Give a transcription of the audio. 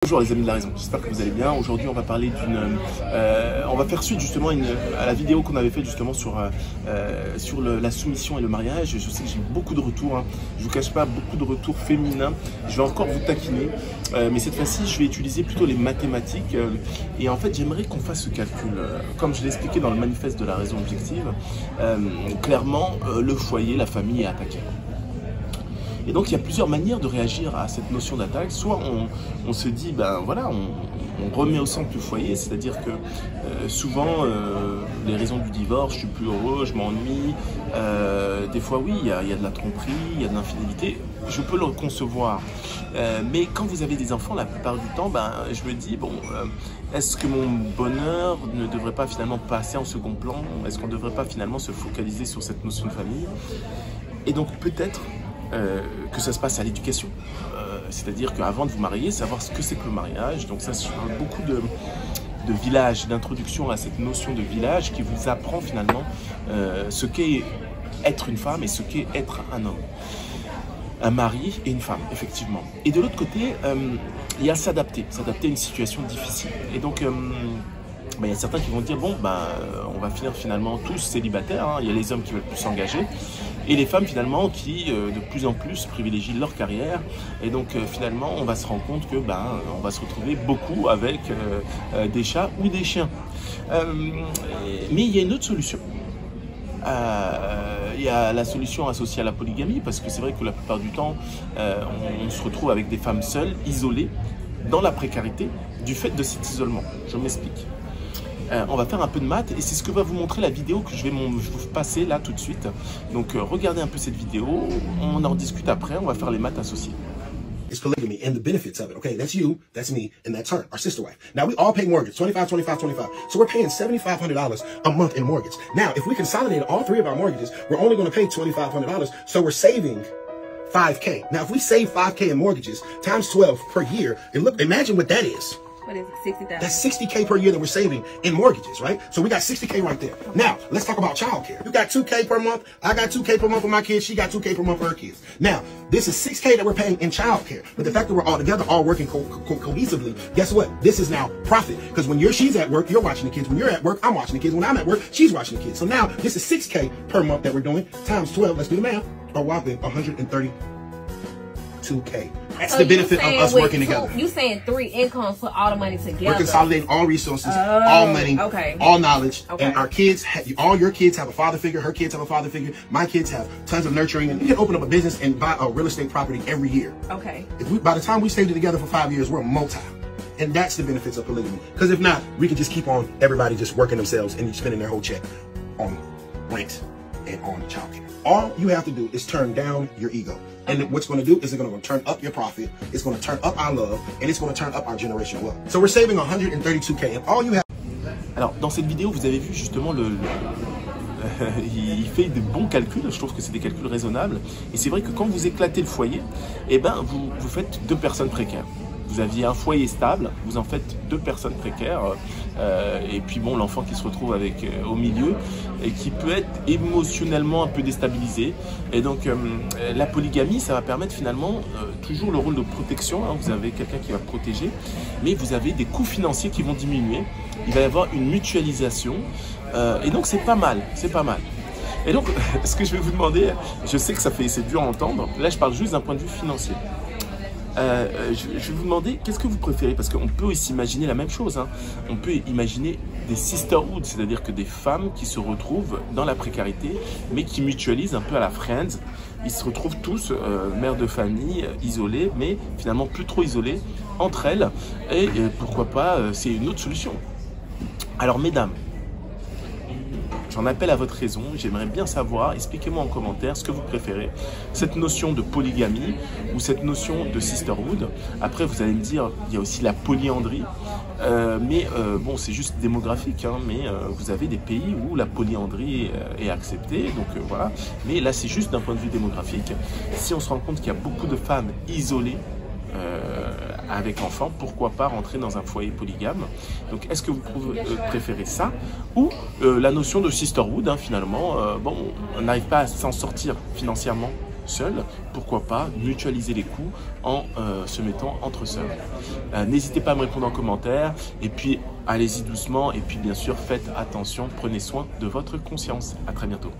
Bonjour les amis de la raison, j'espère que vous allez bien. Aujourd'hui on va parler on va faire suite justement à la vidéo qu'on avait faite justement sur la soumission et le mariage. Je sais que j'ai eu beaucoup de retours, hein. Je vous cache pas, beaucoup de retours féminins. Je vais encore vous taquiner, mais cette fois-ci je vais utiliser plutôt les mathématiques. Et en fait j'aimerais qu'on fasse ce calcul. Comme je l'ai expliqué dans le manifeste de la raison objective, clairement le foyer, la famille est attaquée. Et donc il y a plusieurs manières de réagir à cette notion d'attaque. Soit on se dit, ben voilà, on remet au centre le foyer, c'est-à-dire que souvent les raisons du divorce, je suis plus heureux, je m'ennuie, des fois oui, il y a de la tromperie, il y a de l'infidélité, je peux le concevoir. Mais quand vous avez des enfants, la plupart du temps, ben, je me dis, bon, est-ce que mon bonheur ne devrait pas finalement passer en second plan? Est-ce qu'on ne devrait pas finalement se focaliser sur cette notion de famille? Et donc peut-être que ça se passe à l'éducation, c'est-à-dire qu'avant de vous marier, savoir ce que c'est que le mariage. Donc ça, je parle beaucoup de village, d'introduction à cette notion de village qui vous apprend finalement ce qu'est être une femme et ce qu'est être un homme. Un mari et une femme, effectivement. Et de l'autre côté, il y a s'adapter à une situation difficile. Et donc, il y a certains qui vont dire, bon, on va finir finalement tous célibataires, hein. Il y a les hommes qui veulent plus s'engager, et les femmes finalement qui de plus en plus privilégient leur carrière. Et donc finalement on va se rendre compte que on va se retrouver beaucoup avec des chats ou des chiens. Mais il y a une autre solution. Il y a la solution associée à la polygamie, parce que c'est vrai que la plupart du temps on se retrouve avec des femmes seules, isolées, dans la précarité du fait de cet isolement. Je m'explique. On va faire un peu de maths et c'est ce que va vous montrer la vidéo que je vais vous passer là tout de suite. Donc regardez un peu cette vidéo, on en discute après, on va faire les maths associées. It's polygamy and the benefits of it. Okay, that's you, that's me, and that's her, our sister wife. Now we all pay mortgage, 25, 25, 25. So we're paying $7,500 a month in mortgage. Now, if we consolidate all three of our mortgages, we're only going to pay $2,500. So we're saving $5K. Now, if we save $5K in mortgages times 12 per year, and look, imagine what that is. What is it, 60,000? That's $60K per year that we're saving in mortgages, right? So we got $60K right there. Now, let's talk about childcare. You got $2K per month. I got $2K per month for my kids. She got $2K per month for her kids. Now, this is $6K that we're paying in childcare. But the fact that we're all together, all working cohesively, guess what? This is now profit. Because when she's at work, you're watching the kids. When you're at work, I'm watching the kids. When I'm at work, she's watching the kids. So now, this is $6K per month that we're doing, times 12. Let's do the math. A whopping $132K. That's the benefit of us working together. You saying 3 incomes put all the money together. We're consolidating all resources, all money, all knowledge, and our kids, all your kids have a father figure, her kids have a father figure, my kids have tons of nurturing, and you can open up a business and buy a real estate property every year. Okay. By the time we stay together for 5 years, we're multi. And that's the benefits of polygamy. Because if not, we can just keep on everybody just working themselves and spending their whole check on rent and on childcare. All you have to do is turn down your ego. And what's going to do is it's going to turn up your profit, it's going to turn up our love, and it's going to turn up our generational wealth. So we're saving $132K, and all you have... Alors, dans cette vidéo, vous avez vu justement il fait de bons calculs, je trouve que c'est des calculs raisonnables. Et c'est vrai que quand vous éclatez le foyer, vous faites 2 personnes précaires. Vous aviez un foyer stable, vous en faites 2 personnes précaires, et puis bon, l'enfant qui se retrouve au milieu et qui peut être émotionnellement un peu déstabilisé. Et donc la polygamie, ça va permettre finalement toujours le rôle de protection, hein. Vous avez quelqu'un qui va protéger, mais vous avez des coûts financiers qui vont diminuer. Il va y avoir une mutualisation, et donc c'est pas mal, c'est pas mal. Et donc ce que je vais vous demander, je sais que c'est dur à entendre, là je parle juste d'un point de vue financier. Je vais vous demander, qu'est-ce que vous préférez? Parce qu'on peut aussi imaginer la même chose, hein. On peut imaginer des sisterhoods, c'est-à-dire que des femmes qui se retrouvent dans la précarité, mais qui mutualisent un peu à la Friends. Ils se retrouvent tous, mères de famille, isolées, mais finalement plus trop isolées entre elles. Et pourquoi pas, c'est une autre solution. Alors mesdames, j'en appelle à votre raison, j'aimerais bien savoir, expliquez-moi en commentaire ce que vous préférez, cette notion de polygamie ou cette notion de sisterhood. Après vous allez me dire, il y a aussi la polyandrie, bon c'est juste démographique, hein, mais vous avez des pays où la polyandrie est acceptée, donc voilà. Mais là c'est juste d'un point de vue démographique. Si on se rend compte qu'il y a beaucoup de femmes isolées, avec enfants, pourquoi pas rentrer dans un foyer polygame? Donc est-ce que vous préférez ça ou la notion de sisterhood, hein, finalement, bon, on n'arrive pas à s'en sortir financièrement seul, pourquoi pas mutualiser les coûts en se mettant entre sœurs. N'hésitez pas à me répondre en commentaire et puis allez-y doucement et puis bien sûr faites attention, prenez soin de votre conscience. À très bientôt.